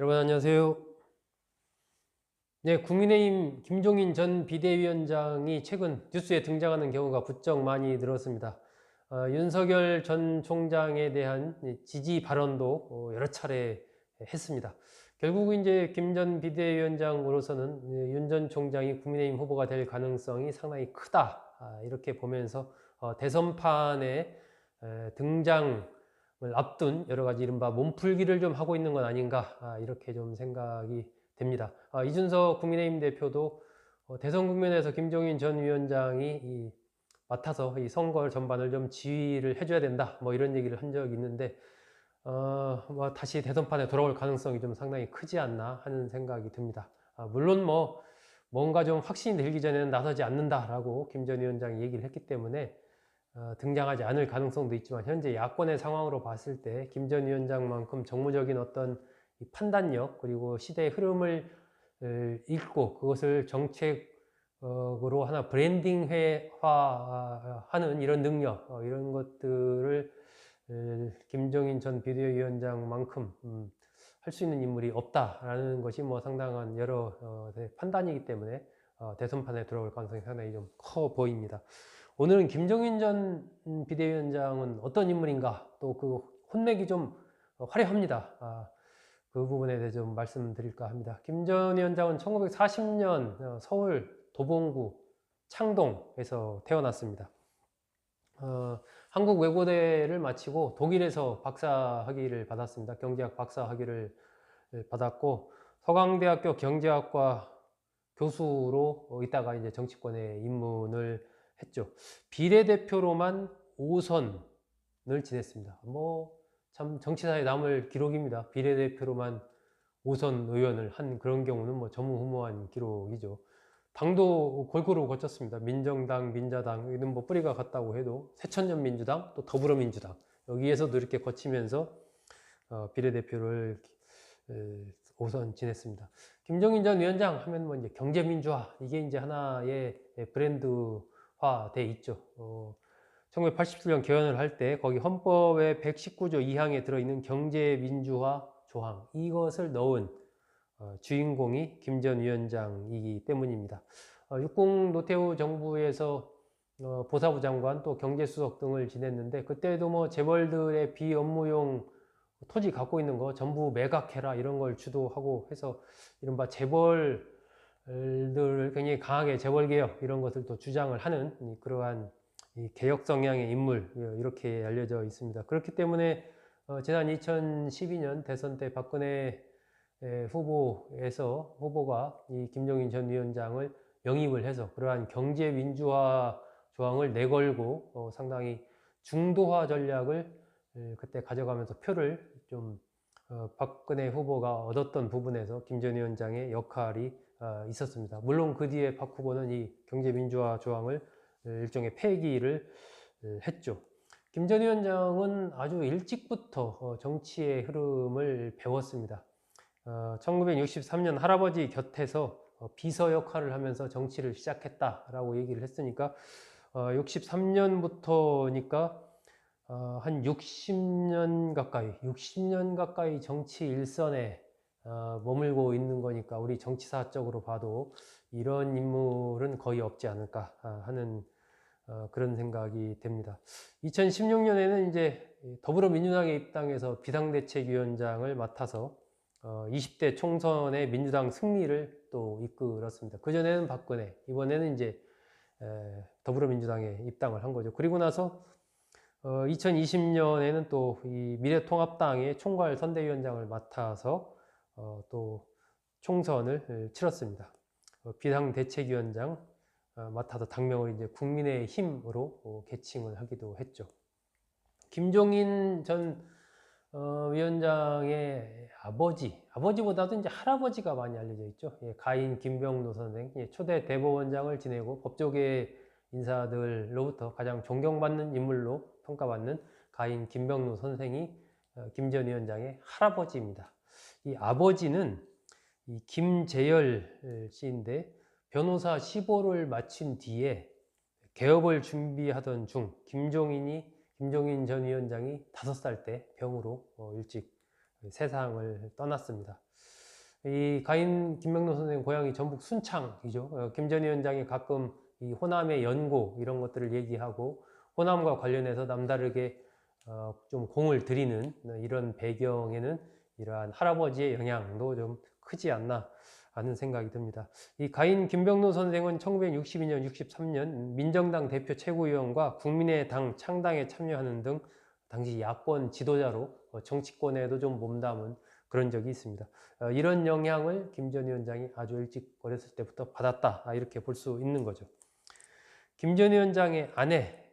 여러분 안녕하세요. 네, 국민의힘 김종인 전 비대위원장이 최근 뉴스에 등장하는 경우가 부쩍 많이 늘었습니다. 윤석열 전 총장에 대한 지지 발언도 여러 차례 했습니다. 결국 이제 김 전 비대위원장으로서는 윤 전 총장이 국민의힘 후보가 될 가능성이 상당히 크다, 이렇게 보면서 대선판에 등장을 앞둔 여러 가지 이른바 몸풀기를 좀 하고 있는 건 아닌가, 이렇게 좀 생각이 됩니다. 이준석 국민의힘 대표도 대선 국면에서 김종인 전 위원장이 맡아서 이 선거 전반을 좀 지휘를 해줘야 된다, 뭐 이런 얘기를 한 적이 있는데, 뭐 다시 대선판에 돌아올 가능성이 좀 상당히 크지 않나 하는 생각이 듭니다. 물론 뭐 뭔가 좀 확신이 들기 전에는 나서지 않는다라고 김 전 위원장이 얘기를 했기 때문에 등장하지 않을 가능성도 있지만, 현재 야권의 상황으로 봤을 때 김 전 위원장만큼 정무적인 어떤 판단력, 그리고 시대의 흐름을 읽고 그것을 정책으로 하나 브랜딩화하는 이런 능력, 이런 것들을 김종인 전 비대위원장만큼 할 수 있는 인물이 없다라는 것이 뭐 상당한 여러 판단이기 때문에 대선판에 들어올 가능성이 상당히 좀 커 보입니다. 오늘은 김종인 전 비대위원장은 어떤 인물인가, 또 그 혼맥이 좀 화려합니다. 그 부분에 대해 좀 말씀드릴까 합니다. 김 전 위원장은 1940년 서울 도봉구 창동에서 태어났습니다. 한국 외고대를 마치고 독일에서 박사학위를 받았습니다. 경제학 박사학위를 받았고, 서강대학교 경제학과 교수로 있다가 이제 정치권에 입문을 했죠. 비례대표로만 5선을 지냈습니다. 뭐 참 정치사에 남을 기록입니다. 비례대표로만 5선 의원을 한 그런 경우는 뭐 전무후무한 기록이죠. 당도 골고루 거쳤습니다. 민정당, 민자당, 이런 뭐 뿌리가 같다고 해도 새천년민주당, 또 더불어민주당, 여기에서도 이렇게 거치면서 비례대표를 5선 지냈습니다. 김종인 전 위원장 하면 뭐 이제 경제민주화, 이게 이제 하나의 브랜드화 돼 있죠. 1987년 개헌을 할 때 거기 헌법의 119조 2항에 들어있는 경제민주화 조항, 이것을 넣은 주인공이 김 전 위원장이기 때문입니다. 육공 노태우 정부에서 보사부 장관, 또 경제수석 등을 지냈는데, 그때도 뭐 재벌들의 비업무용 토지 갖고 있는 거 전부 매각해라, 이런 걸 주도하고 해서 이른바 재벌들 굉장히 강하게 재벌개혁 이런 것을 또 주장을 하는 그러한 개혁 성향의 인물, 이렇게 알려져 있습니다. 그렇기 때문에 지난 2012년 대선 때 박근혜 후보가 이 김종인 전 위원장을 영입을 해서 그러한 경제 민주화 조항을 내걸고 상당히 중도화 전략을 그때 가져가면서 표를 좀 박근혜 후보가 얻었던 부분에서 김 전 위원장의 역할이 있었습니다. 물론 그 뒤에 박 후보는 이 경제 민주화 조항을 일종의 폐기를 했죠. 김 전 위원장은 아주 일찍부터 정치의 흐름을 배웠습니다. 1963년 할아버지 곁에서 비서 역할을 하면서 정치를 시작했다라고 얘기를 했으니까, 63년부터니까 한 60년 가까이 정치 일선에 머물고 있는 거니까, 우리 정치사적으로 봐도 이런 인물은 거의 없지 않을까 하는 그런 생각이 됩니다. 2016년에는 이제 더불어민주당에 입당해서 비상대책위원장을 맡아서 20대 총선의 민주당 승리를 또 이끌었습니다. 그전에는 박근혜, 이번에는 이제 더불어민주당에 입당을 한 거죠. 그리고 나서 2020년에는 또 이 미래통합당의 총괄 선대위원장을 맡아서 또 총선을 치렀습니다. 비상대책위원장 맡아서 당명을 이제 국민의힘으로 개칭을 하기도 했죠. 김종인 전 위원장의 아버지보다도 이제 할아버지가 많이 알려져 있죠. 가인 김병로 선생, 초대 대법원장을 지내고 법조계 인사들로부터 가장 존경받는 인물로 평가받는 가인 김병로 선생이 김 전 위원장의 할아버지입니다. 이 아버지는 이 김재열 씨인데, 변호사 15를 마친 뒤에 개업을 준비하던 중 김종인 전 위원장이 5살 때 병으로 일찍 세상을 떠났습니다. 이 가인 김명록 선생님 고향이 전북 순창이죠. 김 전 위원장이 가끔 이 호남의 연고 이런 것들을 얘기하고 호남과 관련해서 남다르게 좀 공을 들이는 이런 배경에는 이러한 할아버지의 영향도 좀 크지 않나 하는 생각이 듭니다. 이 가인 김병록 선생은 1962년, 63년 민정당 대표 최고위원과 국민의당 창당에 참여하는 등 당시 야권 지도자로 정치권에도 좀 몸담은 그런 적이 있습니다. 이런 영향을 김 전 위원장이 아주 일찍 어렸을 때부터 받았다, 이렇게 볼 수 있는 거죠. 김 전 위원장의 아내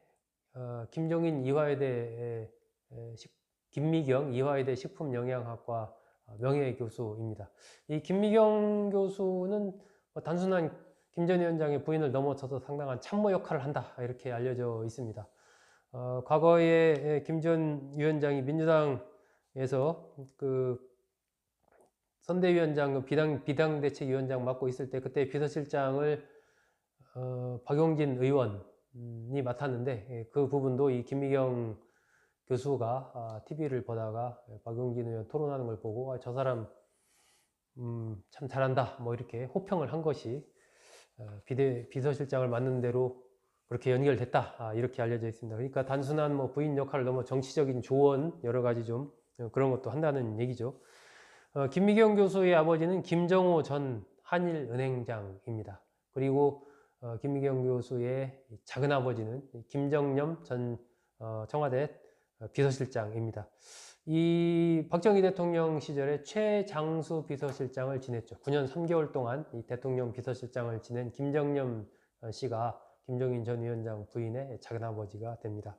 김종인 이화여대 김미경 이화여대 식품영양학과 명예교수입니다. 이 김미경 교수는 단순한 김 전 위원장의 부인을 넘어서서 상당한 참모 역할을 한다, 이렇게 알려져 있습니다. 과거에 김 전 위원장이 민주당에서 그 선대위원장, 비당대책위원장 맡고 있을 때 그때 비서실장을 박용진 의원이 맡았는데 그 부분도 이 김미경 교수가 TV를 보다가 박용진 의원 토론하는 걸 보고 저 사람 참 잘한다, 뭐 이렇게 호평을 한 것이 비서실장을 맡는 대로 그렇게 연결됐다, 이렇게 알려져 있습니다. 그러니까 단순한 뭐 부인 역할을 넘어 정치적인 조언 여러 가지 좀 그런 것도 한다는 얘기죠. 김미경 교수의 아버지는 김정호 전 한일은행장입니다. 그리고 김미경 교수의 작은아버지는 김정념 전 청와대 비서실장입니다. 이 박정희 대통령 시절에 최장수 비서실장을 지냈죠. 9년 3개월 동안 이 대통령 비서실장을 지낸 김정념 씨가 김종인 전 위원장 부인의 작은아버지가 됩니다.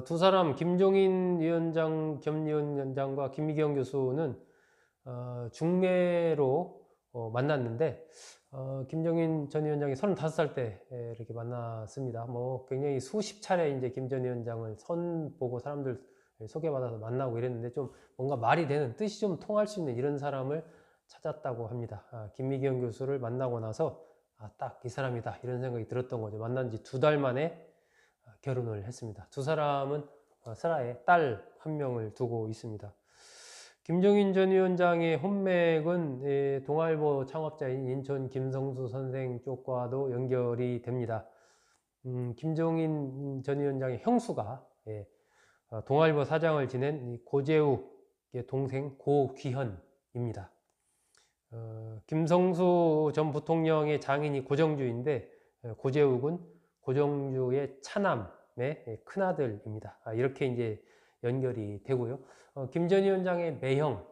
두 사람 김종인 위원장, 겸 위원장과 김미경 교수는 중매로 만났는데 김종인 전 위원장이 35살 때 이렇게 만났습니다. 뭐 굉장히 수십 차례 이제 김 전 위원장을 선보고 사람들 소개받아서 만나고 이랬는데 좀 뭔가 말이 되는, 뜻이 좀 통할 수 있는 이런 사람을 찾았다고 합니다. 김미경 교수를 만나고 나서 딱 이 사람이다, 이런 생각이 들었던 거죠. 만난 지 2달 만에 결혼을 했습니다. 두 사람은 슬하에 딸 1명을 두고 있습니다. 김종인 전 위원장의 혼맥은 동아일보 창업자인 인천 김성수 선생 쪽과도 연결이 됩니다. 김종인 전 위원장의 형수가 동아일보 사장을 지낸 고재욱의 동생 고귀현입니다. 김성수 전 부통령의 장인이 고정주인데 고재욱은 고정주의 차남의 큰아들입니다. 이렇게 이제 연결이 되고요. 김 전 위원장의 매형은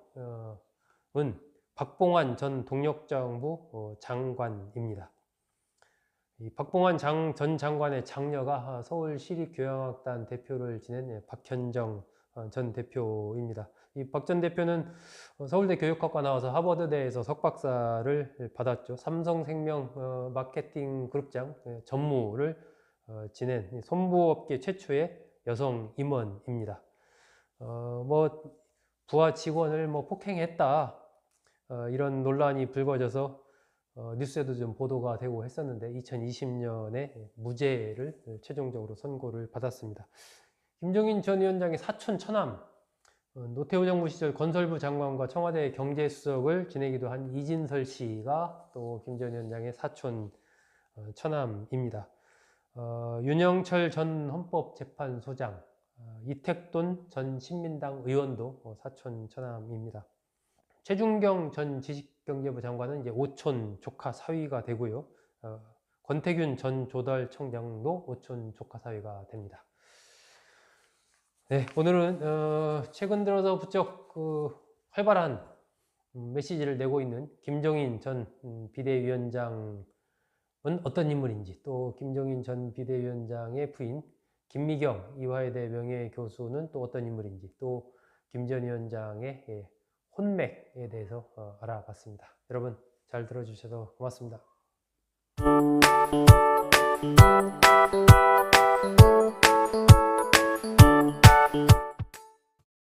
박봉환 전 동력정부 장관입니다. 이 박봉환 전 장관의 장녀가 서울시립교향악단 대표를 지낸 박현정 전 대표입니다. 이 박 전 대표는 서울대 교육학과 나와서 하버드대에서 석박사를 받았죠. 삼성생명 마케팅 그룹장 전무를 지낸 손부업계 최초의 여성 임원입니다. 뭐 부하 직원을 뭐 폭행했다, 이런 논란이 불거져서 뉴스에도 좀 보도가 되고 했었는데 2020년에 무죄를 최종적으로 선고를 받았습니다. 김종인 전 위원장의 사촌 처남, 노태우 정부 시절 건설부 장관과 청와대 경제수석을 지내기도 한 이진설 씨가 또 김 전 위원장의 사촌 처남입니다. 윤영철 전 헌법재판소장, 이택돈 전 신민당 의원도 사촌 처남입니다. 최준경 전 지식경제부 장관은 이제 오촌 조카 사위가 되고요. 권태균 전 조달청장도 오촌 조카 사위가 됩니다. 네, 오늘은 최근 들어서 부쩍 활발한 메시지를 내고 있는 김종인 전 비대위원장은 어떤 인물인지, 또 김종인 전 비대위원장의 부인 김미경 이화여대 명예교수는 또 어떤 인물인지, 또 김 전 위원장의 혼맥에 대해서 알아봤습니다. 여러분 잘 들어주셔서 고맙습니다.